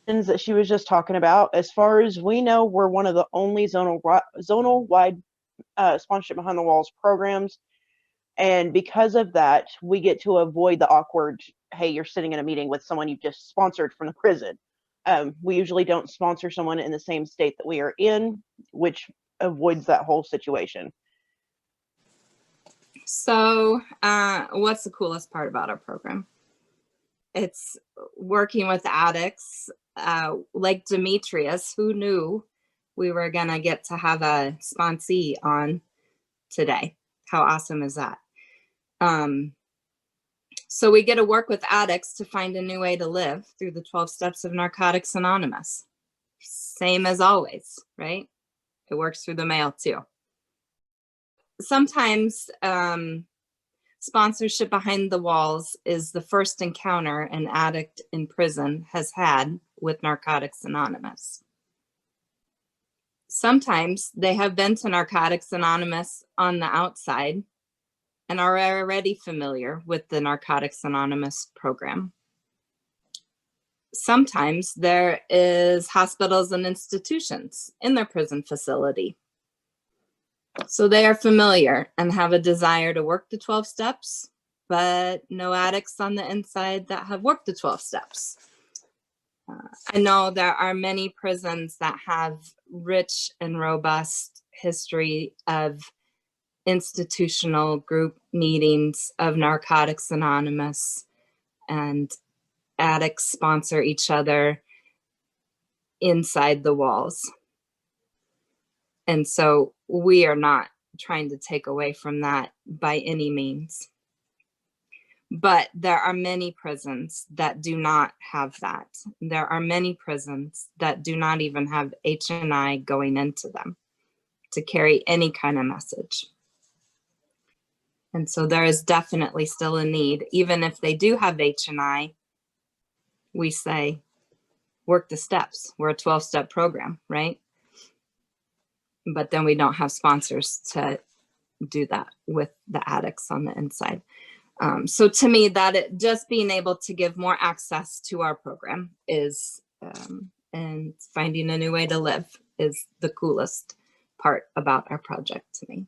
that she was just talking about, as far as we know, we're one of the only zonal-wide sponsorship behind the walls programs. And because of that, we get to avoid the awkward, hey, you're sitting in a meeting with someone you've just sponsored from the prison. We usually don't sponsor someone in the same state that we are in, which avoids that whole situation. So what's the coolest part about our program? It's working with addicts like Demetrius. Who knew we were gonna get to have a sponsee on today? How awesome is that? So we get to work with addicts to find a new way to live through the 12 steps of Narcotics Anonymous. Same as always, right? It works through the mail too. Sometimes sponsorship behind the walls is the first encounter an addict in prison has had with Narcotics Anonymous. Sometimes they have been to Narcotics Anonymous on the outside and are already familiar with the Narcotics Anonymous program. Sometimes there is hospitals and institutions in their prison facility. So they are familiar and have a desire to work the 12 steps, but no addicts on the inside that have worked the 12 steps. I know there are many prisons that have rich and robust history of institutional group meetings of Narcotics Anonymous, and addicts sponsor each other inside the walls. And so we are not trying to take away from that by any means. But there are many prisons that do not have that. There are many prisons that do not even have H&I going into them to carry any kind of message. And so there is definitely still a need. Even if they do have H&I, we say, work the steps. We're a 12-step program, right? But then we don't have sponsors to do that with the addicts on the inside. So to me, that just being able to give more access to our program is, and finding a new way to live is the coolest part about our project to me.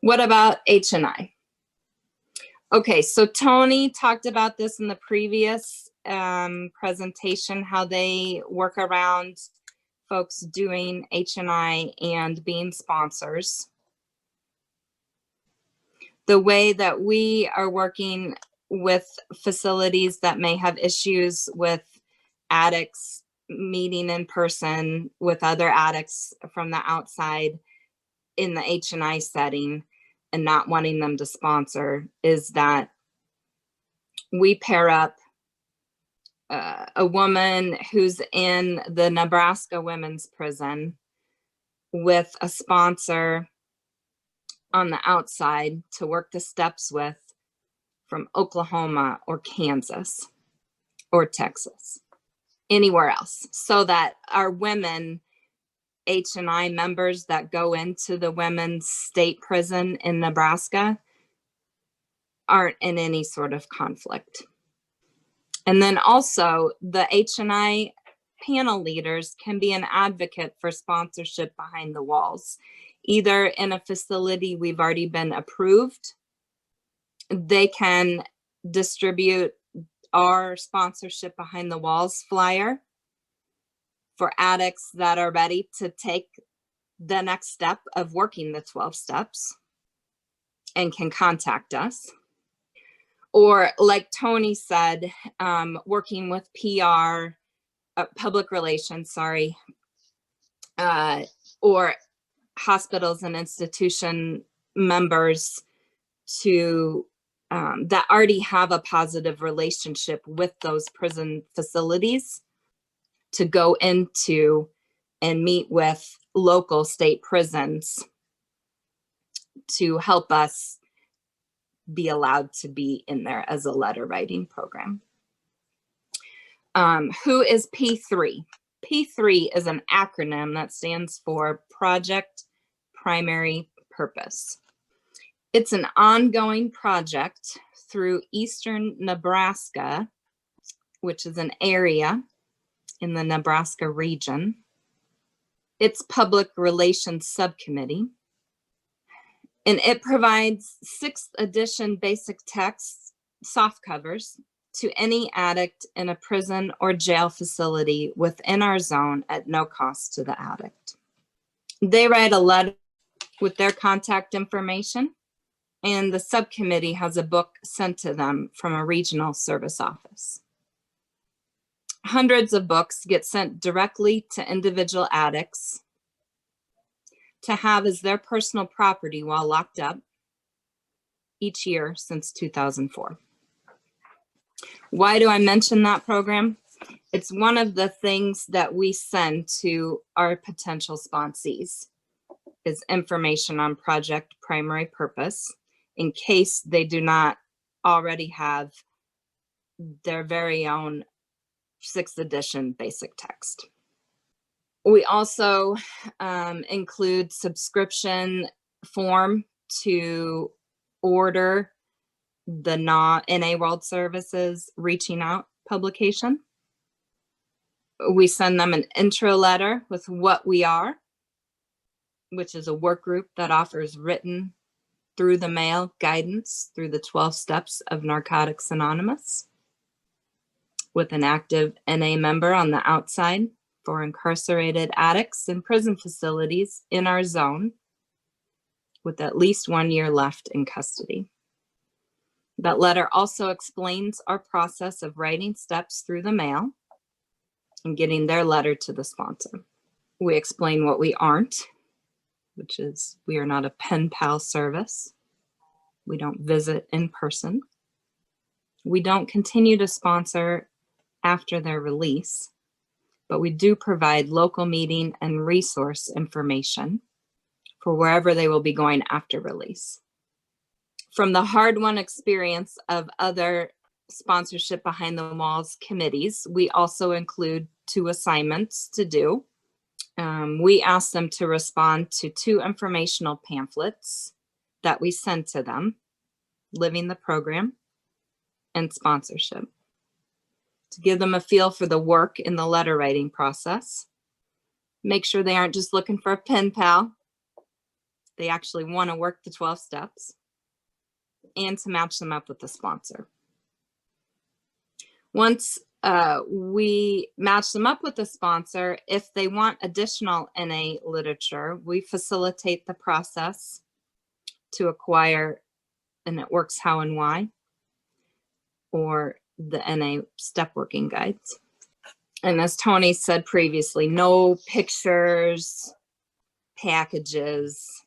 What about H&I? Okay, so Tony talked about this in the previous presentation, how they work around folks doing H&I and being sponsors. The way that we are working with facilities that may have issues with addicts meeting in person with other addicts from the outside in the H&I setting and not wanting them to sponsor is that we pair up a woman who's in the Nebraska women's prison with a sponsor on the outside to work the steps with from Oklahoma or Kansas or Texas, anywhere else, so that our women H&I members that go into the women's state prison in Nebraska aren't in any sort of conflict. And then also the H&I panel leaders can be an advocate for sponsorship behind the walls, either in a facility we've already been approved. They can distribute our sponsorship behind the walls flyer for addicts that are ready to take the next step of working the 12 steps and can contact us. Or like Tony said, working with PR, public relations, sorry, or hospitals and institution members to that already have a positive relationship with those prison facilities to go into and meet with local state prisons to help us be allowed to be in there as a letter writing program. Who is P3? P3 is an acronym that stands for Project Primary Purpose. It's an ongoing project through Eastern Nebraska which is an area in the Nebraska region. Its Public Relations Subcommittee, and it provides 6th edition basic text soft covers to any addict in a prison or jail facility within our zone at no cost to the addict. They write a letter with their contact information, and the subcommittee has a book sent to them from a regional service office. Hundreds of books get sent directly to individual addicts to have as their personal property while locked up each year since 2004. Why do I mention that program? It's one of the things that we send to our potential sponsees is information on project primary purpose in case they do not already have their very own 6th edition basic text. We also include subscription form to order the NA World Services Reaching Out publication. We send them an intro letter with what we are, which is a work group that offers written through the mail guidance through the 12 steps of Narcotics Anonymous, with an active NA member on the outside for incarcerated addicts in prison facilities in our zone with at least 1 year left in custody. That letter also explains our process of writing steps through the mail and getting their letter to the sponsor. We explain what we aren't, which is we are not a pen pal service. We don't visit in person. We don't continue to sponsor after their release, but we do provide local meeting and resource information for wherever they will be going after release. From the hard-won experience of other sponsorship behind the walls committees, we also include 2 assignments to do. We ask them to respond to 2 informational pamphlets that we send to them, Living the Program and Sponsorship, to give them a feel for the work in the letter writing process. Make sure they aren't just looking for a pen pal. They actually want to work the 12 steps, and to match them up with the sponsor. Once we match them up with the sponsor, if they want additional NA literature, we facilitate the process to acquire, and it works how and why, or the NA step working guides. And as Tony said previously, no pictures, packages,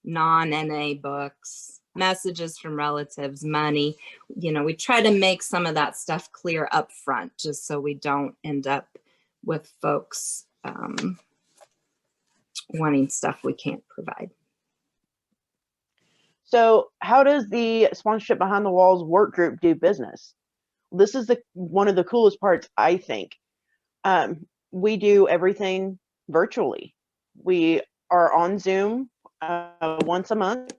non-NA books, messages from relatives, money. You know, we try to make some of that stuff clear up front, just so we don't end up with folks wanting stuff we can't provide. So how does the Sponsorship Behind the Walls work group do business? This is one of the coolest parts, I think. We do everything virtually. We are on Zoom once a month.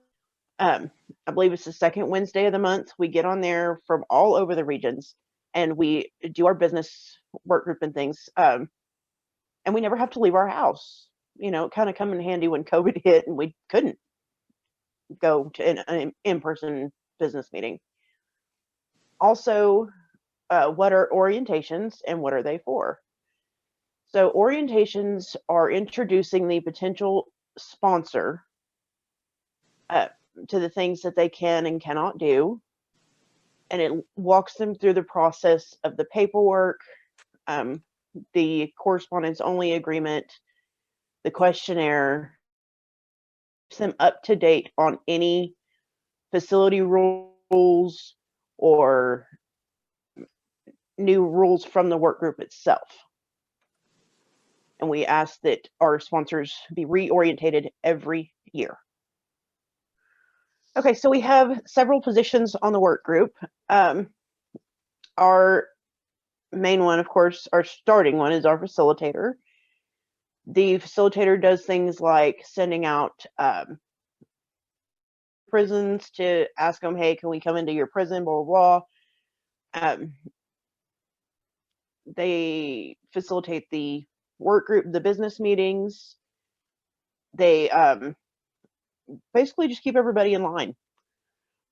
I believe it's the 2nd Wednesday of the month. We get on there from all over the regions, and we do our business work group and things. And we never have to leave our house. You know, it kind of come in handy when COVID hit and we couldn't go to an in-person business meeting. Also, what are orientations and what are they for? So orientations are introducing the potential sponsor to the things that they can and cannot do. And it walks them through the process of the paperwork, the correspondence only agreement, the questionnaire, keeps them up to date on any facility rules or new rules from the work group itself. And we ask that our sponsors be reorientated every year. Okay, so we have several positions on the work group. Our main one, of course, our starting one is our facilitator. The facilitator does things like sending out prisons to ask them, hey, can we come into your prison, blah, blah, blah. They facilitate the work group, the business meetings. They basically just keep everybody in line.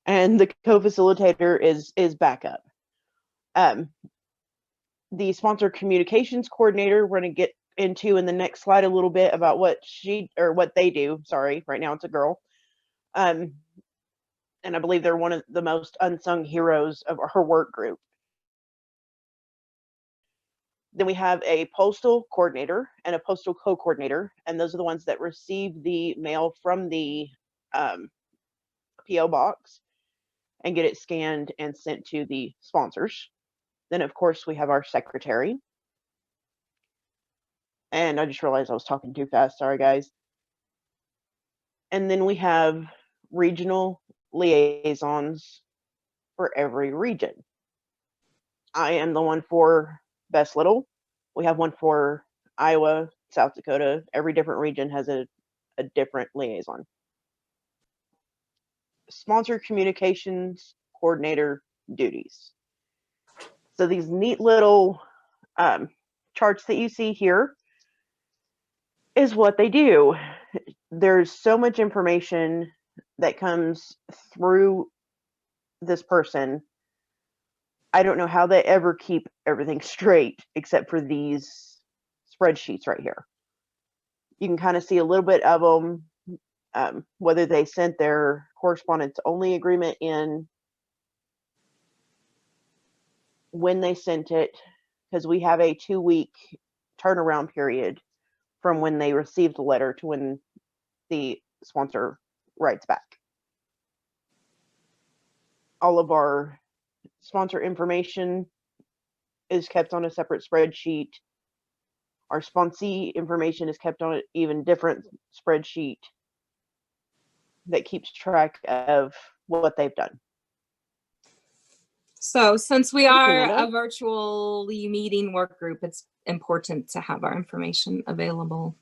And the co-facilitator is backup. The sponsor communications coordinator, we're going to get into in the next slide a little bit about what they do. Sorry, right now it's a girl. And I believe they're one of the most unsung heroes of her work group. Then we have a postal coordinator and a postal co-coordinator, and those are the ones that receive the mail from the PO box and get it scanned and sent to the sponsors. Then, of course, we have our secretary. And I just realized I was talking too fast. Sorry, guys. And then we have regional liaisons for every region. I am the one for Best Little. We have one for Iowa, South Dakota. Every different region has a different liaison. Sponsor communications coordinator duties. So these neat little charts that you see here is what they do. There's so much information that comes through this person. I don't know how they ever keep everything straight except for these spreadsheets right here. You can kind of see a little bit of them, whether they sent their correspondence only agreement in, when they sent it, because we have a 2-week turnaround period from when they received the letter to when the sponsor writes back. All of our sponsor information is kept on a separate spreadsheet. Our sponsee information is kept on an even different spreadsheet that keeps track of what they've done. So since we are Amanda? a virtually meeting work group, it's important to have our information available.